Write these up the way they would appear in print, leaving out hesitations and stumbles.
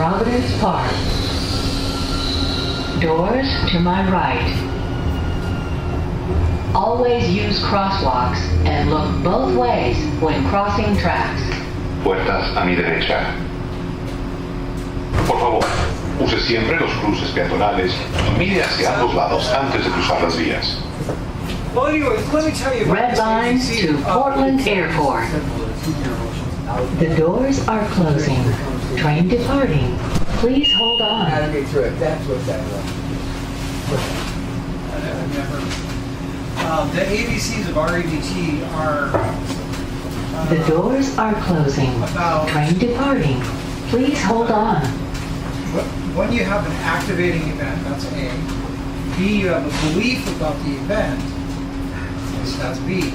Providence Park. Doors to my right. Always use crosswalks and look both ways when crossing tracks. Puertas a mi derecha. Por favor, use siempre los cruces peatonales y mire hacia ambos lados antes de cruzar las vías. Well, anyways, let me tell you about Red line to Portland Airport. The doors are closing. Train departing. Please hold on. That's what that was. The ABCs of REBT are... The doors are closing. Train departing. Please hold on. When you have an activating event, that's A. B, you have a belief about the event. So that's B.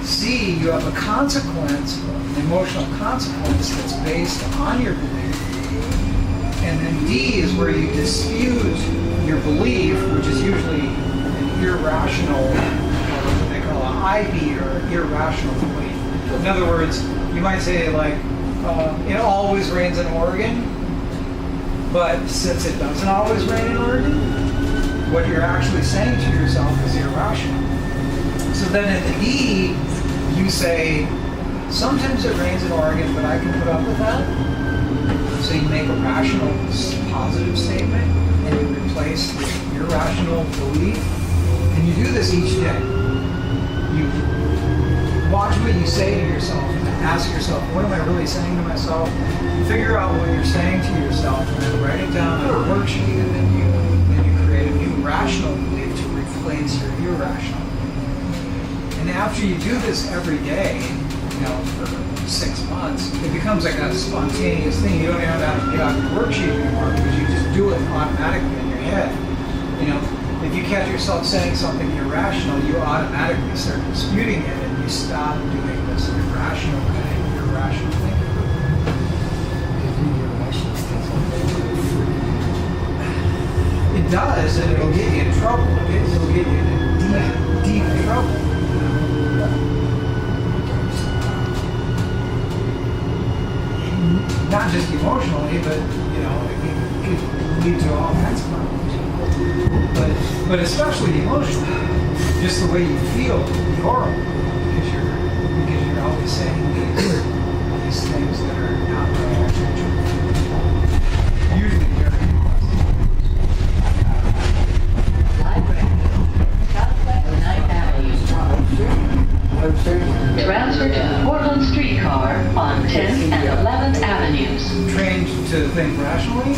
C, you have a consequence, an emotional consequence that's based on your belief. And then D is where you dispute your belief, which is usually an irrational, or what they call an IB, or irrational belief. In other words, you might say like, it always rains in Oregon, but since it doesn't always rain in Oregon, what you're actually saying to yourself is irrational. So then at the D, you say, sometimes it rains in Oregon, but I can put up with that. So you make a rational, positive statement, and you replace the irrational belief. And you do this each day. You watch what you say to yourself, and ask yourself, what am I really saying to myself? Figure out what you're saying to yourself, and then write it down on a worksheet, and then you create a new rational belief to replace your irrational. And after you do this every day, for 6 months, it becomes like a spontaneous thing. You don't even have to get out your worksheet anymore because you just do it automatically in your head. If you catch yourself saying something irrational, you automatically start disputing it and you stop doing this irrational thing. It does, and it'll get you in trouble. It'll get you in deep trouble. Not just emotionally, but it could lead to all kinds of problems. But especially emotionally, just the way you feel will be horrible because you're always saying these things that are not really true. Usually very Library. Southwest 9th Avenue. Transfer to Portland streetcar on 10th and 11th Avenues. trained to think rationally.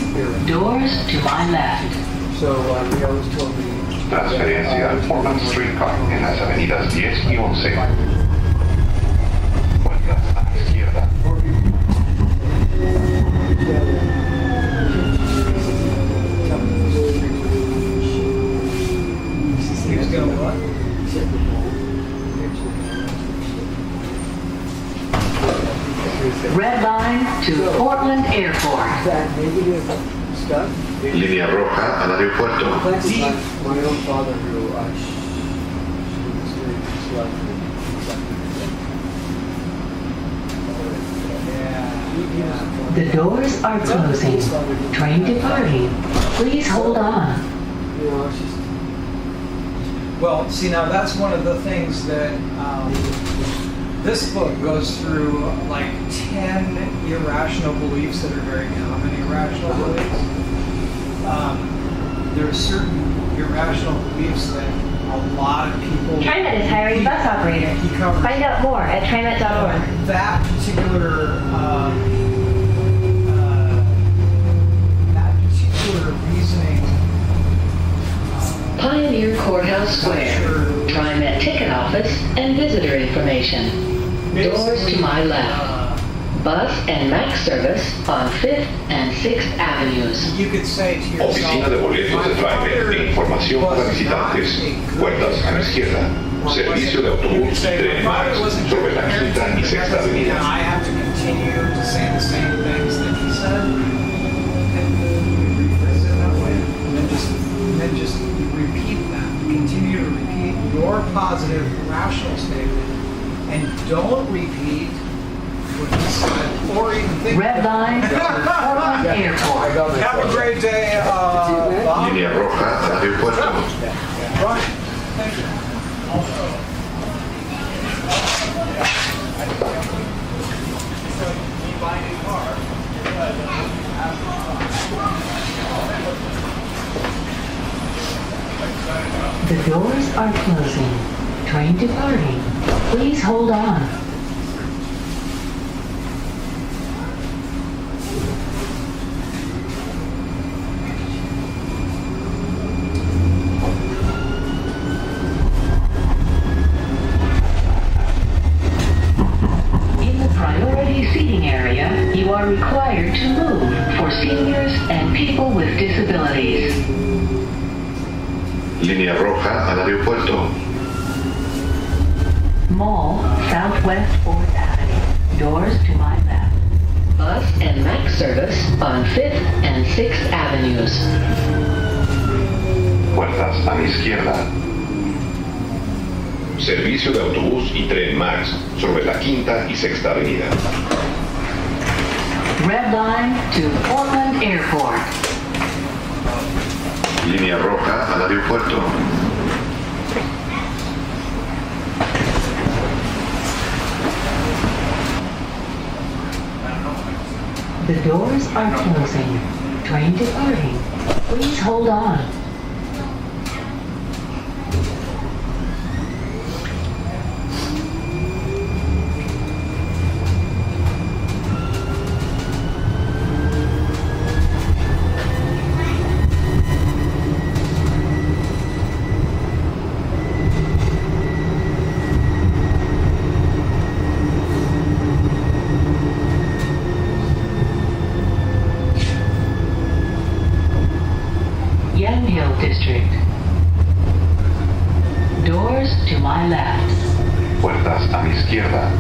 Doors to my left. So he always told me. Transferencia al Portland Streetcar en las avenidas 10 y 11. Puertas a la izquierda. He was going what? Red line to Portland Airport. Línea roja al aeropuerto. My own father who The doors are closing. Train departing. Please hold on. Well, see, now that's one of the things that this book goes through like 10 irrational beliefs that are very common irrational beliefs. There are certain irrational beliefs that a lot of people... TriMet is hiring bus operators. He covers Find out more at TriMet.org. that particular reasoning. Pioneer Courthouse Square. TriMet ticket office and visitor information. Doors to my left. Bus and MAX service on 5th and 6th Avenues. You could say to yourself, Oficina de boletos de Trailer. Información para visitantes. Puertas a la izquierda. Servicio de autobús y tren MAX sobre la 5ª y 6ª and avenida. I have to continue to say the same things that he said, and rephrase it that way, and then just repeat that. Continue to repeat your positive, rational statement, and don't repeat what he said, or even think. Red line to Portland Airport. government. Have a great day, Bob. Línea roja al aeropuerto. Brian, thank you. The doors are closing. Train departing. Please hold on. In the priority seating area, you are required to move for seniors and people with disabilities. Línea roja al aeropuerto. Mall, Southwest 4th Avenue. Doors to my left. Bus and MAX service on 5th and 6th Avenues. Puertas a mi izquierda. Servicio de autobús y tren MAX sobre la Quinta y Sexta Avenida. Red line to Portland Airport. Línea roja al aeropuerto. The doors are closing. Train departing. Please hold on. Hill District. Doors to my left. Puertas a mi izquierda.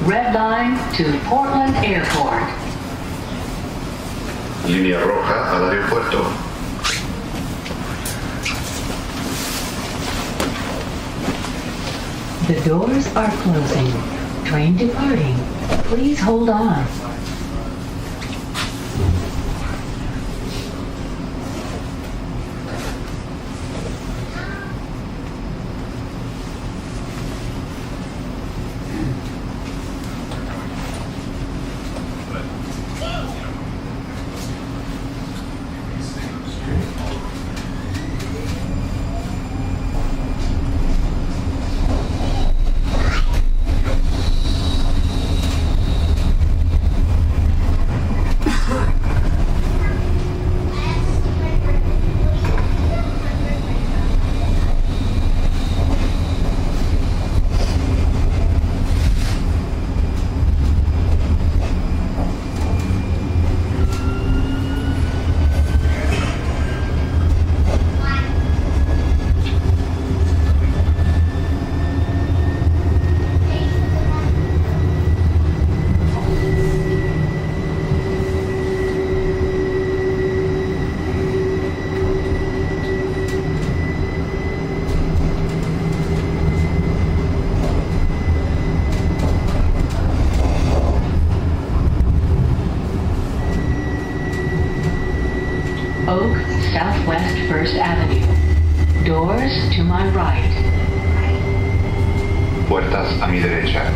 Red line to Portland Airport. Línea roja al aeropuerto. The doors are closing. Train departing. Please hold on. Oak, Southwest 1st Avenue. Doors to my right. Puertas a mi derecha.